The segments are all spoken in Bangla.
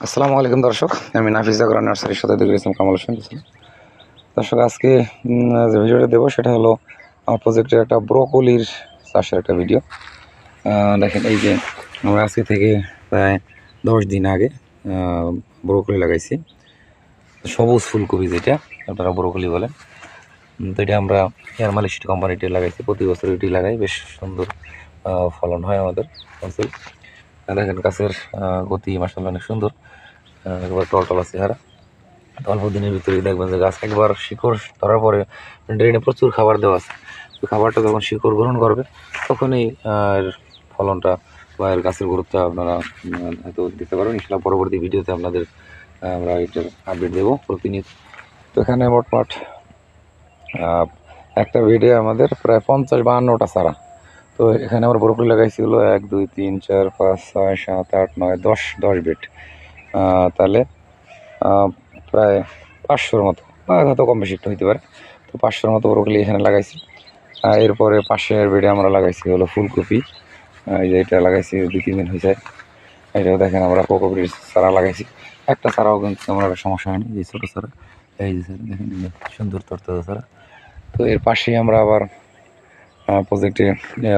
আসসালামু আলাইকুম দর্শক, আমি নাফিজ জাগরা নার্সারির সাথে দেখে ইসলাম কামাল হোসেন। দর্শক, আজকে যে ভিডিওটা দেবো সেটা হলো আমার প্রজেক্টের একটা ব্রোকলির চাষের একটা ভিডিও। দেখেন, এই যে আমরা আজকে থেকে প্রায় 10 দিন আগে ব্রোকলি লাগাইছি। সবুজ ফুলকপি, যেটা আপনারা ব্রোকলি বলেন, তো এটা আমরা এয়ার মালয়েশিয়া কোম্পানিটি লাগাইছি। প্রতি বছর এটি লাগাই, বেশ সুন্দর ফলন হয় আমাদের ফসল। দেখেন গাছের গতি মাশাআল্লাহ অনেক সুন্দর, একবার টলটলা চেহারা। অল্প দিনের ভিতরেই দেখবেন যে গাছ একবার শিকড় ধরার পরে ড্রেনে প্রচুর খাবার দেওয়া আছে। তো খাবারটা যখন শিকড় গ্রহণ করবে তখনই এর ফলনটা বা এর গাছের গুরুত্ব আপনারা হয়তো দিতে পারবেন। ইনশাআল্লাহ পরবর্তী ভিডিওতে আপনাদের আমরা এটার আপডেট দেবো প্রতিনিয়ত। তো এখানে মোটমাট একটা ভিডিও আমাদের প্রায় 50-52টা চারা। তো এখানে আমরা ব্রোকলি লাগাইছি হলো 1 2 3 4 5 6 7 8 9 10 বেড। তাহলে প্রায় 500-র মতো, বা হয়তো কম বেশি একটু হইতে পারে। তো 500-র মতো ব্রোকলি এখানে লাগাইছি। এরপরে পাশের বেডে আমরা লাগাইছি হলো ফুলকপি। এই যে এটা লাগাইছি 2-3 দিন হয়েছে। এটাও দেখেন আমরা ফুলকপির চারা লাগাইছি। একটা চারাও কিন্তু আমার একটা সমস্যা হয়নি, যে ছোটো চারা। এই যে স্যার দেখেন, সুন্দর তরতাজা চারা। তো এর পাশেই আমরা আবার প্রজেক্টে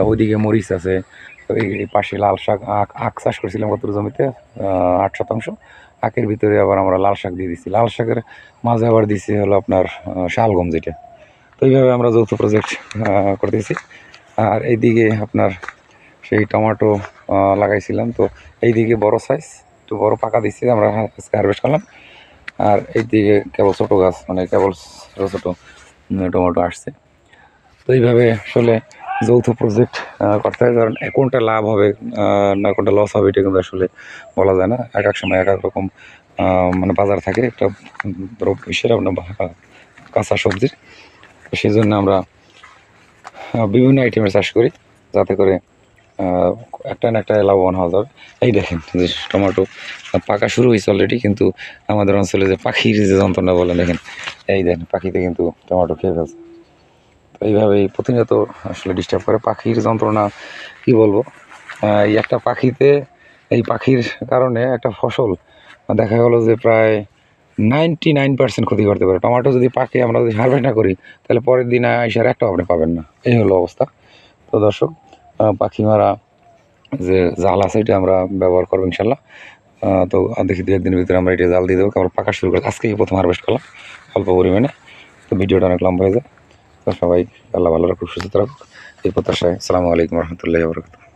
ওইদিকে মরিচ আছে। তো এই পাশে লাল শাক, আখ চাষ করেছিলাম কত জমিতে, 8 শতাংশ। আখের ভিতরে আবার আমরা লাল শাক দিয়ে দিচ্ছি। লাল শাকের মাঝে আবার দিচ্ছি হলো আপনার শালগম, যেটা। তো এইভাবে আমরা যৌথ প্রজেক্ট করতেছি। আর এইদিকে আপনার সেই টমেটো লাগাইছিলাম। তো এইদিকে বড় সাইজ, একটু বড় পাকা দিচ্ছি, আমরা হারভেস্ট করলাম। আর এইদিকে কেবল ছোটো গাছ, মানে কেবল ছোটো ছোটো টমেটো আসছে। তো এইভাবে আসলে যৌথ প্রজেক্ট করতে হয়, কারণ কোনটা লাভ হবে না কোনটা লস হবে এটা কিন্তু আসলে বলা যায় না। এক এক সময় এক এক রকম মানে বাজার থাকে একটা ইসের আপনার কাঁচা সবজির। তো সেই জন্য আমরা বিভিন্ন আইটেমের চাষ করি, যাতে করে একটা না একটা লাভবান হওয়া যাবে। এই দেখেন যে টমেটো পাকা শুরু হয়েছে অলরেডি, কিন্তু আমাদের অঞ্চলে যে পাখির যে যন্ত্রণা বলে, দেখেন এই দেখেন পাখিতে কিন্তু টমেটো খেয়ে ফেলছে। তো এইভাবেই প্রতিনিয়ত আসলে ডিস্টার্ব করে পাখির যন্ত্রণা, কি বলবো। এই একটা পাখিতে, এই পাখির কারণে একটা ফসল দেখা গেলো যে প্রায় 99% ক্ষতি করতে পারে। টমেটো যদি পাকে আমরা যদি হারভেস্ট না করি, তাহলে পরের দিন আইসার একটা আপনি পাবেন না, এই হলো অবস্থা। তো দর্শক, পাখি মারা যে জাল আছে এটা আমরা ব্যবহার করবো ইনশাল্লাহ। তো দেখি 2-1 দিনের ভিতরে আমরা এটা জাল দিয়ে দেবো। আমরা পাকা শুরু করি, আজকেই প্রথম হারভেস্ট করলাম অল্প পরিমাণে। তো ভিডিওটা অনেক লম্বা হয়ে যায়। তো সবাই আল্লাহ ভালো রাখুক, সুস্থ রাখুক, এই প্রত্যাশায়। আসসালামু আলাইকুম রহমতুল্লাহি ওয়া বারাকাতুহু।